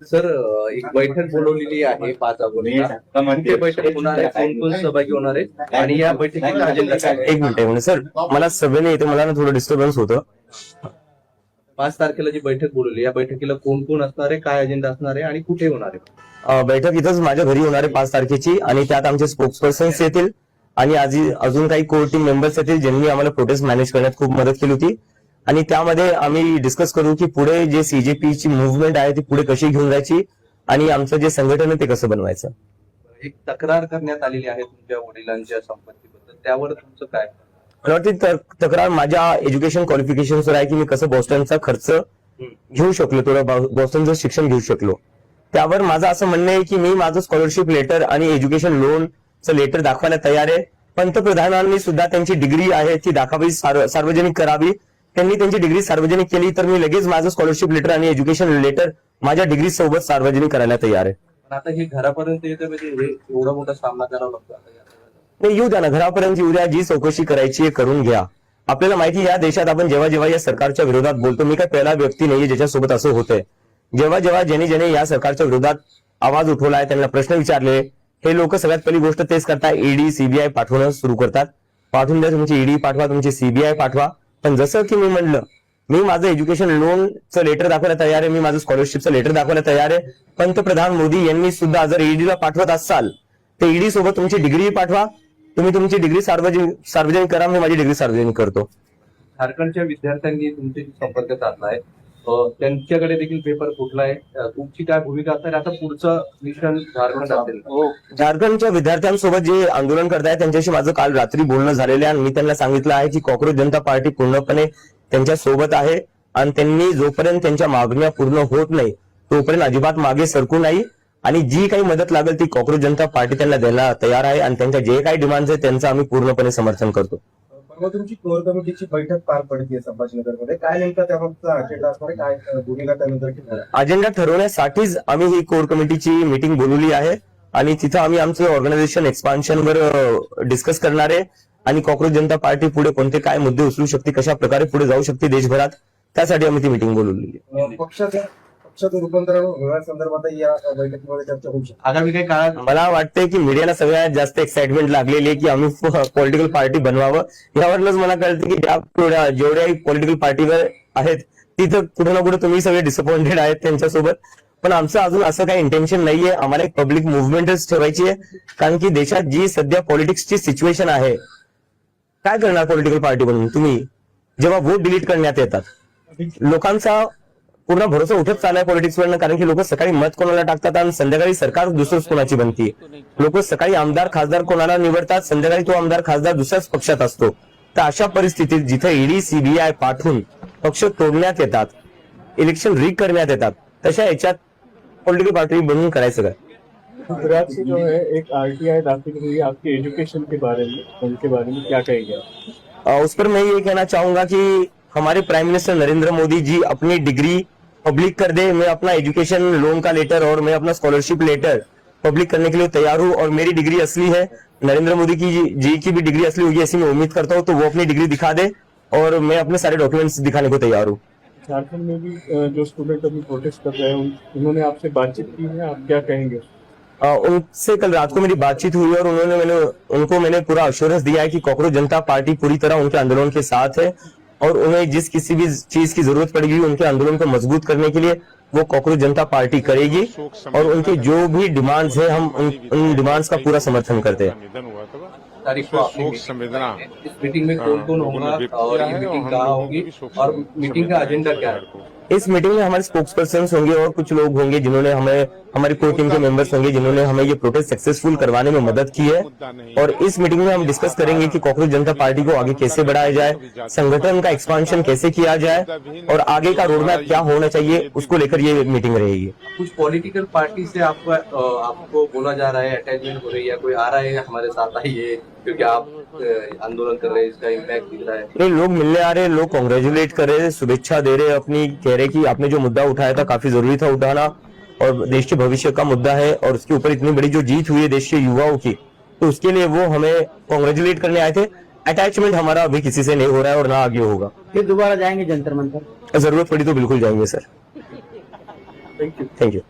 Sir एक बैठक बोलवलेली आहे 5 ऑगस्टला. ते बैठक होणार आहे, कोण कोण सहभागी होणार आहे आणि या बैठकीचा अजेंडा काय आहे? एक मिनिट सर, मला सभेने येते, मला ना थोडं डिस्टर्बन्स होतं. 5 तारखेला जी बैठक बोलवली, या बैठकीला कोण कोण असणार आहे, काय अजेंडा असणार आहे आणि कुठे होणार आहे? बैठक इथंच माझ्या घरी होणार आहे 5 तारखेची, आणि त्यात आमचे स्पोक्सपर्सन्स येतील आणि अजून काही कोर टीम मेंबर्स येतील ज्यांनी आम्हाला प्रोटेस्ट मॅनेज करण्यात खूप मदत केली होती. आणि त्यामध्ये आम्ही डिस्कस करू की पुढे जे सीजेपीची मुव्हमेंट आहे ती पुढे कशी घेऊन जायची आणि आमचं जे संघटन आहे ते कसं बनवायचं. एक तक्रार करण्यात आलेली आहे तुमच्या वडिलांच्या संपत्तीबद्दल, त्यावर तुमचं काय? मला वाटतं तक्रार माझ्या एज्युकेशन क्वालिफिकेशनवर आहे की मी कसं बॉस्टनचा खर्च घेऊ शकलो, थोडं बॉस्टनचं शिक्षण घेऊ शकलो. त्यावर माझं असं म्हणणं आहे की मी माझं स्कॉलरशिप लेटर आणि एज्युकेशन लोनचं लेटर दाखवायला तयार आहे. पंतप्रधानांनी सुद्धा त्यांची डिग्री आहे ती दाखवावी, सार्वजनिक करावी. त्यांनी त्यांची डिग्री सार्वजनिक केली तर मी लगेच माझं स्कॉलरशिप लेटर आणि एज्युकेशन लेटर माझ्या डिग्री सोबत सार्वजनिक करायला तयार आहे. पण आता हे घरापर्यंत येतं म्हणजे हे एवढा मोठा सामना करावा लागतो. नाही, येऊ द्या ना, घरापर्यंत येऊ द्या. जी चौकशी करायची आहे करून घ्या. आपल्याला माहिती या देशात आपण जेव्हा जेव्हा या सरकारच्या विरोधात बोलतो, मी काय पहिला व्यक्ती नाहीये ज्याच्यासोबत असं होतंय. जेव्हा जेव्हा ज्याने या सरकारच्या विरोधात आवाज उठवलाय, त्यांना प्रश्न विचारले, हे लोक सगळ्यात पहिली गोष्ट तेच करतात, ईडी सीबीआय पाठवणं सुरू करतात. पाठवून द्या, तुमची ईडी पाठवा, तुमची सीबीआय पाठवा. पण जसं की मी म्हणलं, मी माझं एज्युकेशन लोनचं लेटर दाखवायला तयार आहे, मी माझं स्कॉलरशिपचं लेटर दाखवायला तयार आहे. पंतप्रधान मोदी यांनी सुद्धा जर ईडीला पाठवत असाल तर ईडी सोबत तुमची डिग्री पाठवा. तुम्ही तुमची डिग्री सार्वजनिक करा, मी माझी डिग्री सार्वजनिक करतो. झारखंडच्या विद्यार्थ्यांनी तुमचे संपर्क साधलाय, त्यांच्याकडे देखील पेपर फुटलाय. तुमची काय भूमिका असणार? आता पुढचं मिशन झारखंड असेल. झारखंडच्या विद्यार्थ्यांसोबत जे आंदोलन करताय त्यांच्याशी माझं काल रात्री बोलणं झालेलं आहे आणि मी त्यांना सांगितलं आहे की कॉक्रोच जनता पार्टी पूर्णपणे त्यांच्या सोबत आहे आणि त्यांनी जोपर्यंत त्यांच्या मागण्या पूर्ण होत नाही तोपर्यंत अजिबात मागे सरकू नाही. आणि जी काही मदत लागेल ती कॉक्रोच जनता पार्टी त्यांना द्यायला तयार आहे आणि त्यांच्या जे काही डिमांड्स आहेत त्यांचं आम्ही पूर्णपणे समर्थन करतो. तुमची कोर कमिटीची बैठक पार पडते संभाजीनगरमध्ये, काय नेमका त्यामागचा अजेंडा असणार, काय भूमिका त्यानंतर? अजेंडा ठरवण्यासाठीच आम्ही ही कोर कमिटीची मीटिंग बोलवली आहे आणि तिथं आम्ही आमचं ऑर्गनायझेशन एक्सपान्शनवर डिस्कस करणार आहे आणि कॉक्रोच जनता पार्टी पुढे कोणते काय मुद्दे उचलू शकते, कशा प्रकारे पुढे जाऊ शकते देशभरात, त्यासाठी आम्ही ती मीटिंग बोलवली आहे. पक्षाचं रूपांतरण होण्यासंदर्भात या बैठकीमध्ये चर्चा होऊ शकते. आगामी काही काळात मला वाटतंय की मीडियाला सगळ्यात जास्त एक्साइटमेंट लागलेली आहे की आम्ही पॉलिटिकल पार्टी बनवावं. यावरूनच मला कळतं की जेवढ्याही पॉलिटिकल पार्टीवर आहेत तिथं कुठे ना कुठे तुम्ही सगळे डिसअपॉइंटेड आहेत त्यांच्यासोबत. पण आमचं अजून असं काही इंटेन्शन नाहीये. आम्हाला एक पब्लिक मुव्हमेंटच ठेवायची आहे, कारण की देशात जी सध्या पॉलिटिक्सची सिच्युएशन आहे, काय करणार पॉलिटिकल पार्टी बनून तुम्ही जेव्हा वोट डिलीट करण्यात येतात. लोकांचा पूर्ण भरोसा उठत चाललाय पॉलिटिक्सवरनं, कारण की लोक सकाळी मत कोणाला टाकतात आणि संध्याकाळी सरकार दुसरंच कोणाची बनती. लोक सकाळी आमदार खासदार कोणाला निवडतात, संध्याकाळी तो आमदार खासदार दुसऱ्याच पक्षात असतो. तर अशा परिस्थितीत जिथे ईडी सीबीआय पाठवून पक्ष तोडण्यात येतात, इलेक्शन रीग करण्यात येतात, तशा याच्यात पॉलिटिकल पार्टी बनवून करायचं काय? गुजरात से जो है एक आरटीआई दाखिल हुई है आपके एजुकेशन के बारे में, उनके बारे में क्या कहेंगे? उस पर मैं ये कहना चाहूंगा कि हमारे प्राइम मिनिस्टर नरेंद्र मोदी जी अपनी डिग्री पब्लिक कर दे. मैं अपना एजुकेशन लोन का लेटर और मैं अपना स्कॉलरशिप लेटर पब्लिक करने के लिए तैयार हूँ और मेरी डिग्री असली है. नरेंद्र मोदी जी की भी डिग्री असली होगी ऐसी मैं उम्मीद करता हूँ. तो वो अपनी डिग्री दिखा दे और मैं अपने सारे डॉक्यूमेंट्स दिखाने को तैयार हूँ. झारखंड में भी जो स्टूडेंट अभी प्रोटेस्ट कर रहे हैं उन्होंने आपसे बातचीत की है, आप क्या कहेंगे? उनसे कल रात को मेरी बातचीत हुई और उनको मैंने पूरा अश्योरेंस दिया है कि कॉक्रोच जनता पार्टी पूरी तरह उनके आंदोलन के साथ है और उन्हें जिस किसी भी चीज की जरूरत पड़ेगी उनके आंदोलन को मजबूत करने के लिए वो कॉक्रोच जनता पार्टी करेगी और उनकी जो भी डिमांड्स है हम उन डिमांड्स का पूरा समर्थन करते हैं. तारीख को इस मीटिंग में कौन कौन होगा और ये मीटिंग कहाँ होगी और मीटिंग का एजेंडा क्या है? इस मीटिंग में हमारे स्पोक्सपर्सन होंगे और कुछ लोग होंगे जिन्होंने हमें, हमारी कोर टीम के मेंबर्स होंगे जिन्होंने हमें ये प्रोटेस्ट सक्सेसफुल करवाने में मदद की है. और इस मीटिंग में हम डिस्कस करेंगे कि कॉक्रोच जनता पार्टी को आगे कैसे बढ़ाया जाए, संगठन का एक्सपांशन कैसे किया जाए और आगे का रोड मैप क्या होना चाहिए, उसको लेकर ये मीटिंग रहेगी. कुछ पॉलिटिकल पार्टी से आपको बोला जा रहा है, अटैचमेंट हो रही है, कोई आ रहा है हमारे साथ आइए क्योंकि आप आंदोलन कर रहे हैं, इसका इम्पैक्ट दिख रहा है? नहीं, लोग मिलने आ रहे हैं, लोग कांग्रेचुलेट कर रहे हैं, शुभेच्छा दे रहे हैं, अपनी कह रहे कि आपने जो मुद्दा उठाया था काफी जरूरी था उठाना और देश के भविष्य का मुद्दा है और उसके ऊपर इतनी बड़ी जो जीत हुई है देश के युवाओं की, तो उसके लिए वो हमें कांग्रेचुलेट करने आए थे. अटैचमेंट हमारा अभी किसी से नहीं हो रहा है और ना आगे होगा. फिर दोबारा जाएंगे जंतर मंतर? जरूरत पड़ी तो बिल्कुल जाएंगे sir. Thank you. Thank you.